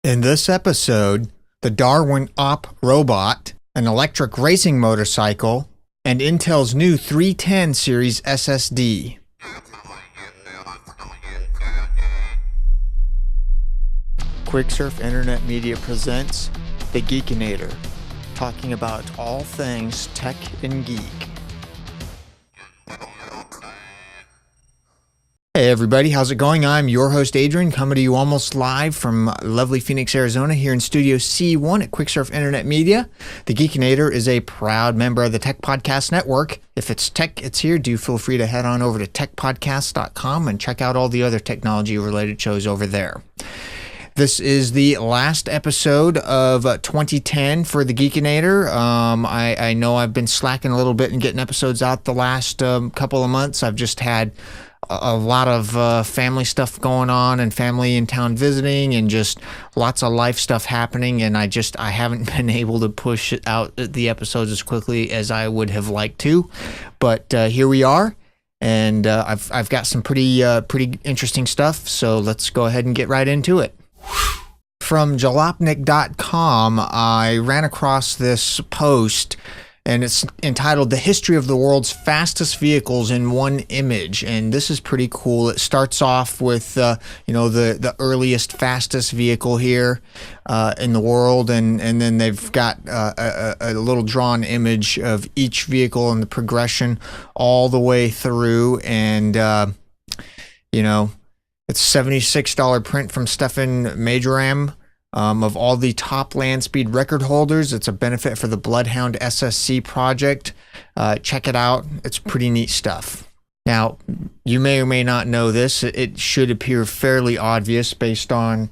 In this episode, the DARwin-OP robot, an electric racing motorcycle, and Intel's new 310 series SSD. QuickSurf Internet Media presents The Geekinator, talking about all things tech and geek. Hey everybody, how's it going? I'm your host Adrian, coming to you almost live from lovely Phoenix, Arizona, here in Studio C1 at QuickSurf Internet Media. The Geekinator is a proud member of the Tech Podcast Network. If it's tech, it's here. Do feel free to head on over to techpodcast.com and check out all the other technology-related shows over there. This is the last episode of 2010 for the Geekinator. I know I've been slacking a little bit and getting episodes out the last couple of months. I've just had a lot of family stuff going on and family in town visiting and just lots of life stuff happening, and I haven't been able to push out the episodes as quickly as I would have liked to, but here we are, and I've got some pretty interesting stuff, so let's go ahead and get right into it. From jalopnik.com, I ran across this post, and it's entitled "The History of the World's Fastest Vehicles in One Image," and this is pretty cool. It starts off with the earliest, fastest vehicle here in the world, and then they've got a little drawn image of each vehicle and the progression all the way through, and it's $76 print from Stefan Majoram. Of all the top land speed record holders. It's a benefit for the Bloodhound SSC project. Check it out. It's pretty neat stuff. Now, you may or may not know this. It should appear fairly obvious based on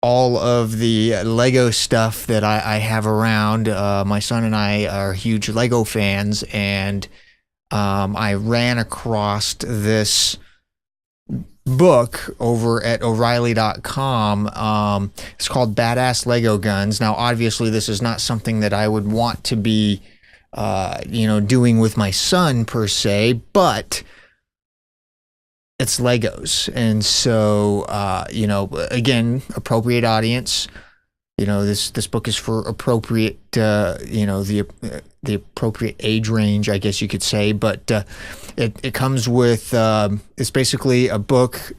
all of the Lego stuff that I have around. My son and I are huge Lego fans, and I ran across this book over at O'Reilly.com. It's called Badass Lego Guns. Now, obviously, this is not something that I would want to be, doing with my son per se, but it's Legos. And so, again, appropriate audience. This book is for appropriate, the appropriate age range, I guess you could say. But it comes with, it's basically a book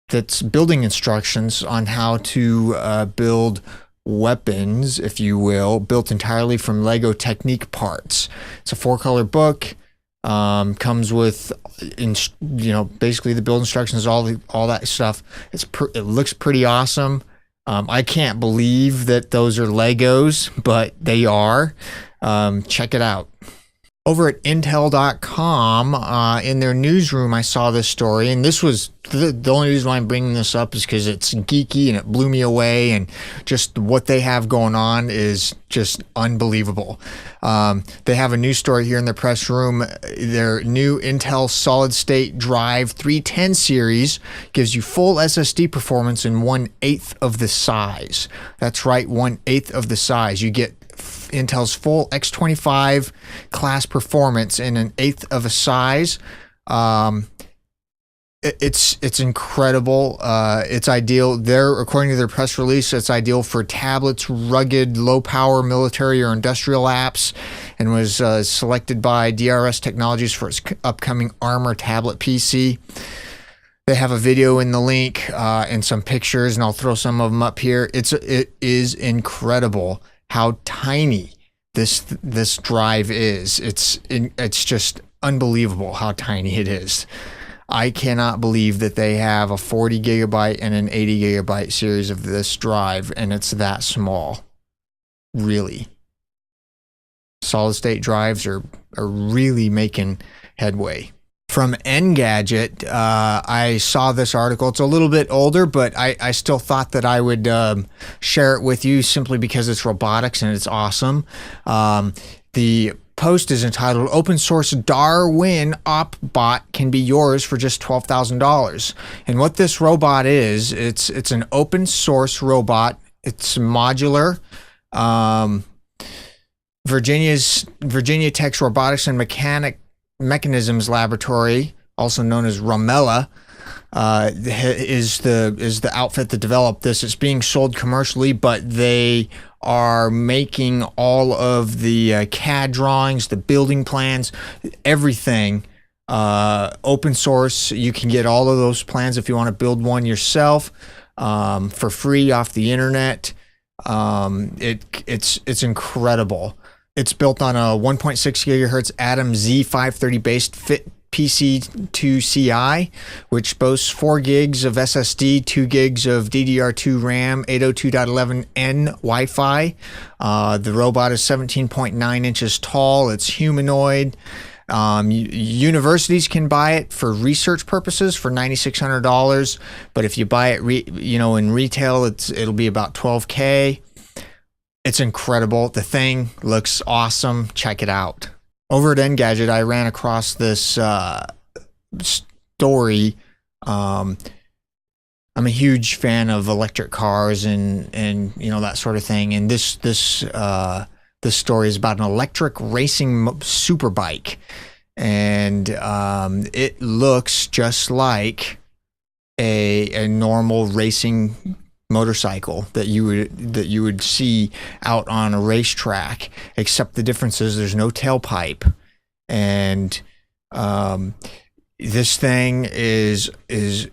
that's building instructions on how to build weapons, if you will, built entirely from Lego Technique parts. It's a 4-color book. Comes with, basically the build instructions, all that stuff. It looks pretty awesome. I can't believe that those are Legos, but they are. Check it out. Over at Intel.com, in their newsroom, I saw this story, and this was the only reason why I'm bringing this up is because it's geeky and it blew me away, and just what they have going on is just unbelievable. They have a news story here in their press room. Their new Intel solid-state drive 310 series gives you full SSD performance in 1/8 of the size. That's right, 1/8 of the size. You get Intel's full X25 class performance in 1/8 of a size. It's incredible. It's ideal. According to their press release, it's ideal for tablets, rugged, low-power military or industrial apps, and was selected by DRS Technologies for its upcoming Armor tablet PC. They have a video in the link and some pictures, and I'll throw some of them up here. It is incredible how tiny this drive is. It's just unbelievable how tiny it is. I cannot believe that they have a 40 gigabyte and an 80 gigabyte series of this drive, and it's that small. Really. Solid state drives are really making headway. From Engadget, I saw this article. It's a little bit older, but I still thought that I would share it with you simply because it's robotics and it's awesome. The post is entitled "Open Source DARwin-OP Bot Can Be Yours for Just $12,000." And what this robot is, it's an open source robot. It's modular. Virginia Tech's Robotics and Mechanisms Laboratory, also known as ROMELA, is the outfit that developed this. It's being sold commercially, but they are making all of the CAD drawings, the building plans, everything open source. You can get all of those plans if you want to build one yourself for free off the internet. It's incredible. It's built on a 1.6 gigahertz Atom Z530 based PC2CI, which boasts 4 gigs of SSD, 2 gigs of DDR2 RAM, 802.11n Wi-Fi. The robot is 17.9 inches tall. It's humanoid. Universities can buy it for research purposes for $9,600, but if you buy it, in retail, it'll be about $12K. It's incredible. The thing looks awesome. Check it out. Over at Engadget, I ran across this story. I'm a huge fan of electric cars and that sort of thing. And this story is about an electric racing superbike, and it looks just like a normal racing motorcycle that you would see out on a racetrack, except the difference is there's no tailpipe, and this thing is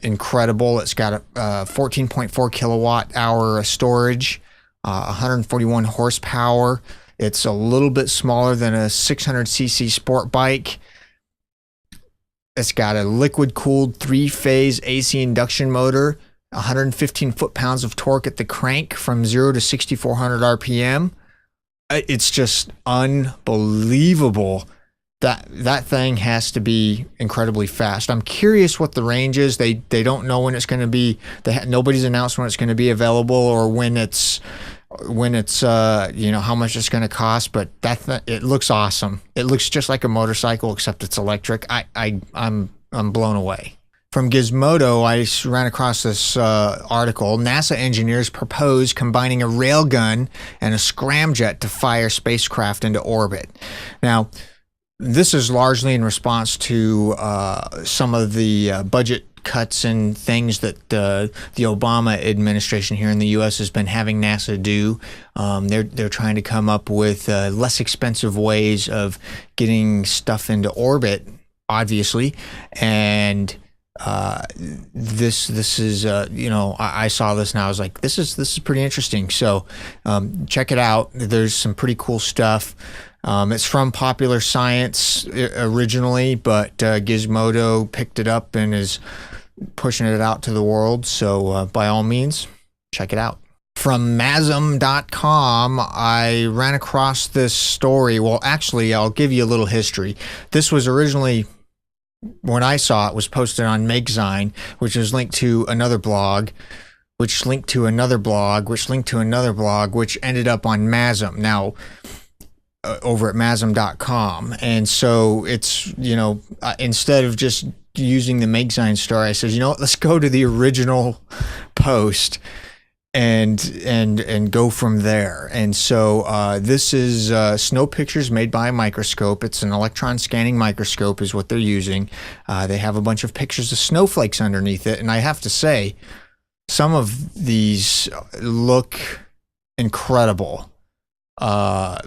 incredible. It's got a 14.4 kilowatt hour storage, 141 horsepower. It's a little bit smaller than a 600cc sport bike. It's got a liquid cooled 3-phase AC induction motor, 115 foot-pounds of torque at the crank from 0 to 6,400 RPM. It's just unbelievable. That thing has to be incredibly fast. I'm curious what the range is. They don't know when it's going to be. Nobody's announced when it's going to be available or when it's how much it's going to cost. But it looks awesome. It looks just like a motorcycle except it's electric. I'm blown away. From Gizmodo, I ran across this article. NASA engineers propose combining a railgun and a scramjet to fire spacecraft into orbit. Now, this is largely in response to some of the budget cuts and things that the Obama administration here in the U.S. has been having NASA do. They're trying to come up with less expensive ways of getting stuff into orbit, obviously, and this is I saw this and I was like, this is pretty interesting. So check it out. There's some pretty cool stuff. It's from Popular Science originally, but Gizmodo picked it up and is pushing it out to the world. So by all means, check it out. From Masm.com, I ran across this story. Well, actually, I'll give you a little history. This was originally, when I saw it, was posted on MakeZine, which is linked to another blog, which linked to another blog, which linked to another blog, which ended up on Masm. Now, over at Masm.com. And so it's, instead of just using the MakeZine story, I said, let's go to the original post and go from there. And so this is snow pictures made by a microscope. It's an electron scanning microscope is what they're using. They have a bunch of pictures of snowflakes underneath it, and I have to say, some of these look incredible.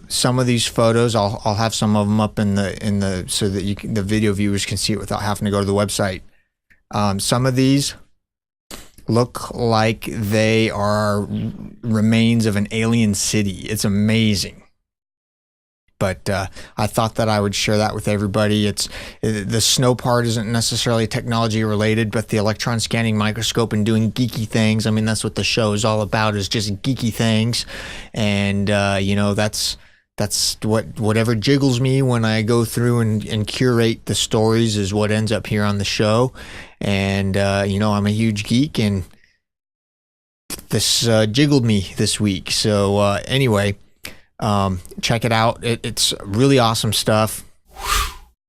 Some of these photos, I'll have some of them up in the so that the video viewers can see it without having to go to the website. Some of these look like they are remains of an alien city. It's amazing. But I thought that I would share that with everybody. The snow part isn't necessarily technology related, but the electron scanning microscope and doing geeky things. I mean, that's what the show is all about, is just geeky things. And that's whatever jiggles me when I go through and curate the stories is what ends up here on the show. And I'm a huge geek, and this jiggled me this week. So anyway, check it out. It's really awesome stuff.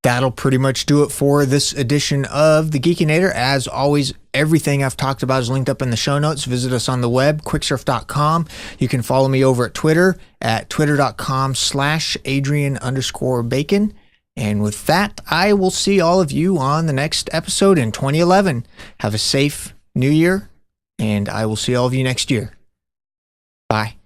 That'll pretty much do it for this edition of The Geekinator. As always, everything I've talked about is linked up in the show notes. Visit us on the web, quicksurf.com. You can follow me over at Twitter at twitter.com/Adrian_Bacon. And with that, I will see all of you on the next episode in 2011. Have a safe new year, and I will see all of you next year. Bye.